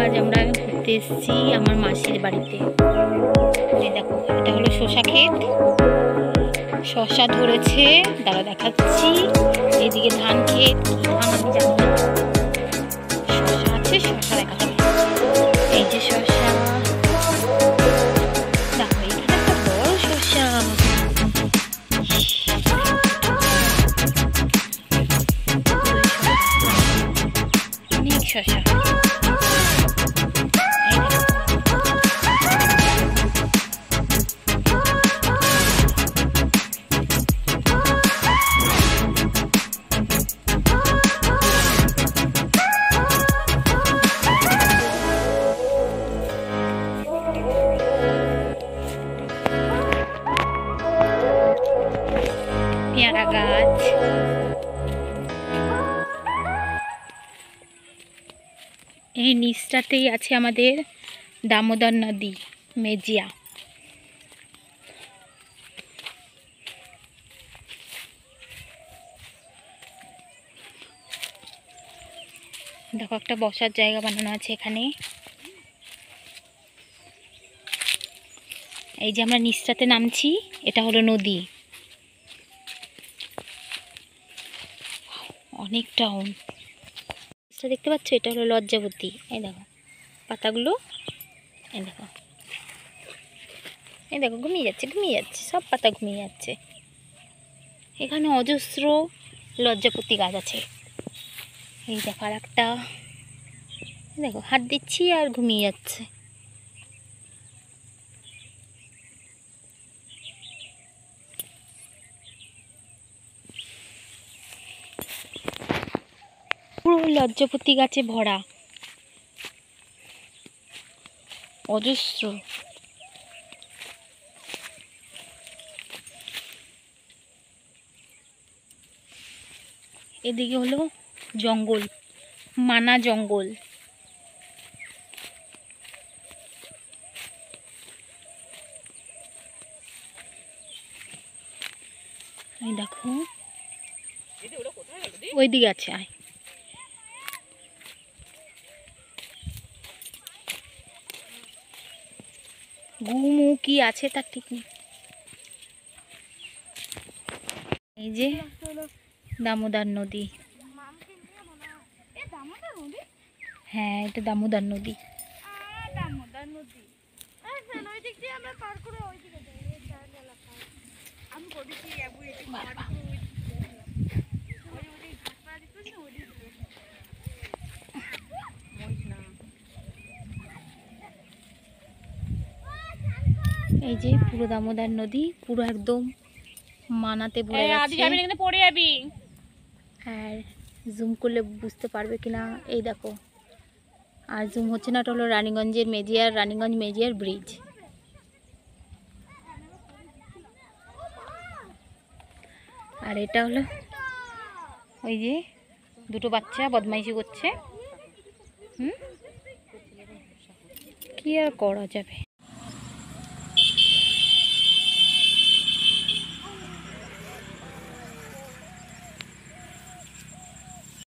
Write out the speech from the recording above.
আজ আমরা ঘুরতে এসেছি আমার মাসির বাড়িতে। এই দেখো, এটা হলো শসা ক্ষেত, শসা ধরেছে, দাঁড়া দেখাচ্ছি। এইদিকে ধান ক্ষেত, ধান আমি জানি না, শসা আছে, শসা দেখা যাবে। এই যে শসা, দেখো এইখানে একটা বড় শসা, অনেক শসা। পেয়ারা গাছ, এই নিচটাতেই আছে আমাদের দামোদর নদী, মেজিয়া। দেখো একটা বসার জায়গা বানানো আছে এখানে। এই যে আমরা নিচটাতে নামছি, এটা হলো নদী, অনেক টাউন। দেখতে পাচ্ছ, এটা হলো লজ্জাবতী। এই দেখো পাতাগুলো, এই দেখো, এই দেখো ঘুমিয়ে যাচ্ছে, ঘুমিয়ে যাচ্ছে, সব পাতা ঘুমিয়ে যাচ্ছে। এখানে অজস্র লজ্জাপতি গাছ আছে। এই দেখো আর একটা, দেখো হাত দিচ্ছি আর ঘুমিয়ে যাচ্ছে। পুরো লজ্জাপতি গাছে ভরা, অজস্র। এদিকে হলো জঙ্গল, মানা জঙ্গল। এই দেখো ওইদিকে আছে, আয়। ঘুমু কি আছে তার ঠিক নেই। এই যে দামোদর নদী, হ্যাঁ এটা দামোদর নদী। এই যে পুরো দামোদর নদী, পুরো একদম মানাতে ভরে গেছে। আর জুম করলে বুঝতে পারবে কিনা, এই দেখো। আর জুম হচ্ছে না, এটা হলো রানীগঞ্জের মেজিয়ার, রানীগঞ্জ মেজিয়ার ব্রিজ। আর এটা হলো ওই যে দুটো বাচ্চা বদমাইশি করছে। কি আর করা যাবে।